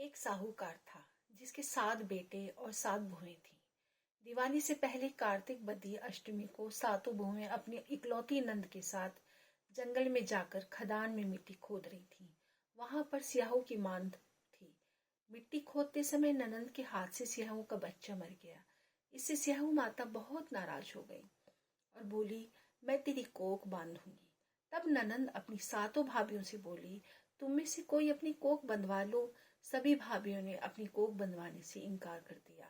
एक साहूकार था जिसके 7 बेटे और 7 बहुएं थीं। दिवाली से पहले कार्तिक बदी अष्टमी को सातों बहुएं अपनी इकलौती नंद के साथ जंगल में जाकर खदान में मिट्टी खोद रही थीं। वहां पर सियाहों की मांद थी। मिट्टी खोदते समय ननंद के हाथ से सियाहों का बच्चा मर गया। इससे सियाहू माता बहुत नाराज हो गई और बोली, मैं तेरी कोख बांधूंगी। तब ननंद अपनी सातों भाभियों से बोली, तुम में से कोई अपनी कोख बंधवा लो। सभी भाभियों ने अपनी कोख बंधवाने से इनकार कर दिया,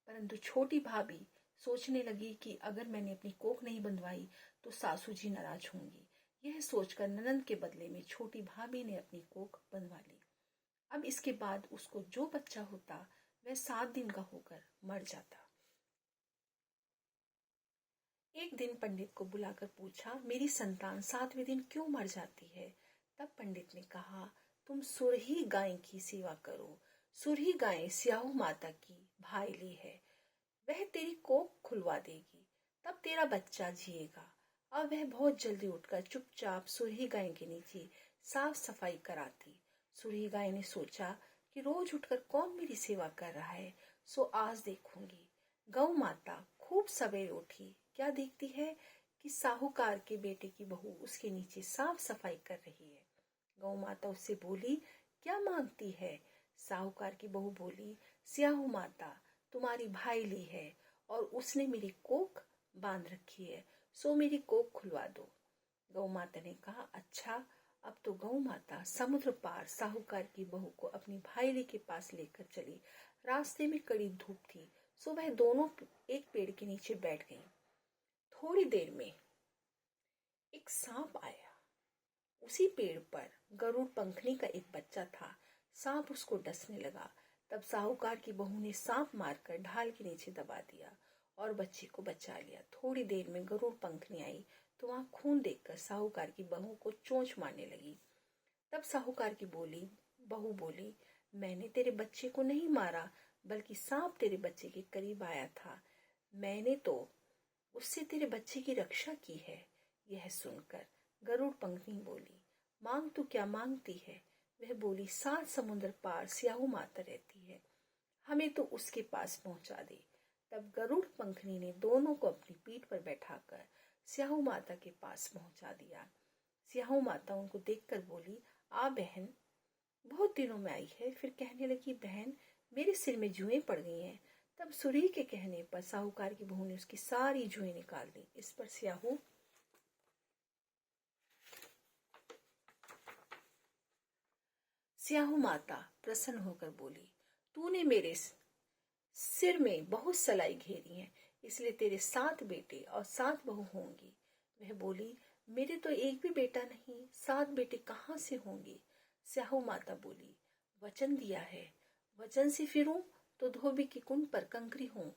परंतु छोटी भाभी सोचने लगी कि अगर मैंने अपनी कोख नहीं बंधवाई तो सासू जी नाराज होंगी। यह सोचकर ननंद के बदले में छोटी भाभी ने अपनी कोख बंधवा ली। अब इसके बाद उसको जो बच्चा होता वह 7 दिन का होकर मर जाता। एक दिन पंडित को बुलाकर पूछा, मेरी संतान 7वें दिन क्यों मर जाती है? तब पंडित ने कहा, तुम सुरही गाय की सेवा करो। सुरही गाय स्याहू माता की भाईली है, वह तेरी कोख खुलवा देगी, तब तेरा बच्चा जिएगा। अब वह बहुत जल्दी उठकर चुपचाप सुरही गाय के नीचे साफ सफाई कराती। सुरही गाय ने सोचा कि रोज उठकर कौन मेरी सेवा कर रहा है, सो आज देखूंगी। गौ माता खूब सवेरे उठी, क्या देखती है कि साहूकार के बेटे की बहू उसके नीचे साफ सफाई कर रही है। गौ माता उससे बोली, क्या मांगती है? साहूकार की बहू बोली, स्याहू माता तुम्हारी भाईली है और उसने मेरी कोख बांध रखी है, सो मेरी कोख खुलवा दो। गौ माता ने कहा, अच्छा। अब तो गौ माता समुद्र पार साहूकार की बहू को अपनी भाईली के पास लेकर चली। रास्ते में कड़ी धूप थी, सो वह दोनों एक पेड़ के नीचे बैठ गईं। थोड़ी देर में एक सांप आया। उसी पेड़ पर गरुड़ पंखनी का एक बच्चा था। सांप उसको डसने लगा। तब साहूकार की बहू ने सांप मारकर ढाल के नीचे दबा दिया और बच्चे को बचा लिया। थोड़ी देर में गरुड़ पंखनी आई तो वहां खून देखकर साहूकार की बहू को चोंच मारने लगी। तब साहूकार की बहू बोली, मैंने तेरे बच्चे को नहीं मारा, बल्कि सांप तेरे बच्चे के करीब आया था। मैंने तो उससे तेरे बच्चे की रक्षा की है। यह सुनकर गरुड़ पंखनी बोली, मांग तू क्या मांगती है? वह बोली, 7 समुद्र पार स्याहू माता रहती है, हमें तो उसके पास पहुंचा दे। तब गरुड़ पंखनी ने दोनों को अपनी पीठ पर बैठाकर स्याहू माता के पास पहुंचा दिया। स्याहू माता उनको देखकर बोली, आ बहन, बहुत दिनों में आई है। फिर कहने लगी, बहन मेरे सिर में जुएं पड़ गई हैं। तब सुरी के कहने पर साहूकार की बहू ने उसकी सारी जुएं निकाल दी। इस पर स्याहू माता प्रसन्न होकर बोली, तूने मेरे सिर में बहुत सलाई घेरी है, इसलिए तेरे 7 बेटे और 7 बहू होंगी। वह बोली, मेरे तो एक भी बेटा नहीं, 7 बेटे कहाँ से होंगे? स्याहू माता बोली, वचन दिया है, वचन से फिरूं तो धोबी की कुंड पर कंकरी हूं।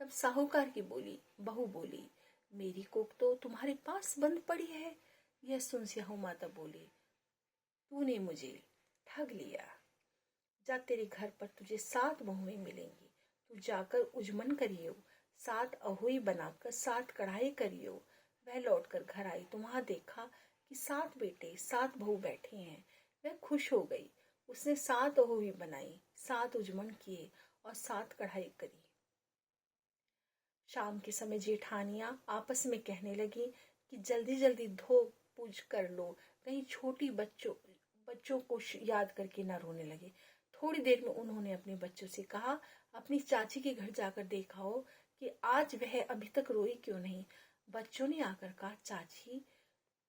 तब साहूकार की बहू बोली, मेरी कोख तो तुम्हारे पास बंद पड़ी है। यह सुन स्याहू माता बोली, तूने मुझे ठग लिया। जा, तेरे घर पर तुझे 7 बहुएं मिलेंगी। तू जाकर उजमन करियो, 7 अहोई बनाकर 7 कढ़ाई करियो। वह लौटकर घर आई तो वहां देखा कि 7 बेटे 7 बहू बैठे हैं। वह खुश हो गई। उसने 7 अहोई बनाई, 7 उजमन किए और 7 कढ़ाई करी। शाम के समय जेठानियां आपस में कहने लगी कि जल्दी जल्दी धो पूज कर लो, कहीं छोटी बच्चों को याद करके न रोने लगे। थोड़ी देर में उन्होंने अपने बच्चों से कहा, अपनी चाची के घर जाकर देखा हो कि आज वह अभी तक रोई क्यों नहीं। बच्चों ने आकर कहा, चाची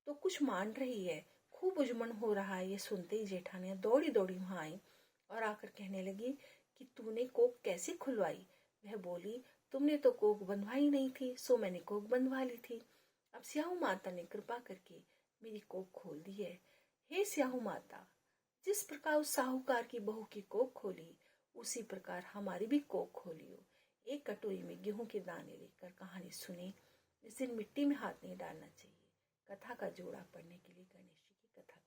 तो कुछ मान रही है, खूब उजमन हो रहा है। ये सुनते ही जेठानियां दौड़ी दौड़ी वहां आई और आकर कहने लगी कि तूने कोख कैसे खुलवाई? वह बोली, तुमने तो कोख बंधवाई नहीं थी, सो मैंने कोख बंधवा ली थी। अब स्याहू माता ने कृपा करके मेरी कोख खोल दी है। हे स्याहू माता, जिस प्रकार उस साहूकार की बहू की कोख खोली, उसी प्रकार हमारी भी कोख खोलियो। एक कटोरी में गेहूं के दाने लेकर कहानी सुने। इस दिन मिट्टी में हाथ नहीं डालना चाहिए। कथा का जोड़ा पढ़ने के लिए गणेश जी की कथा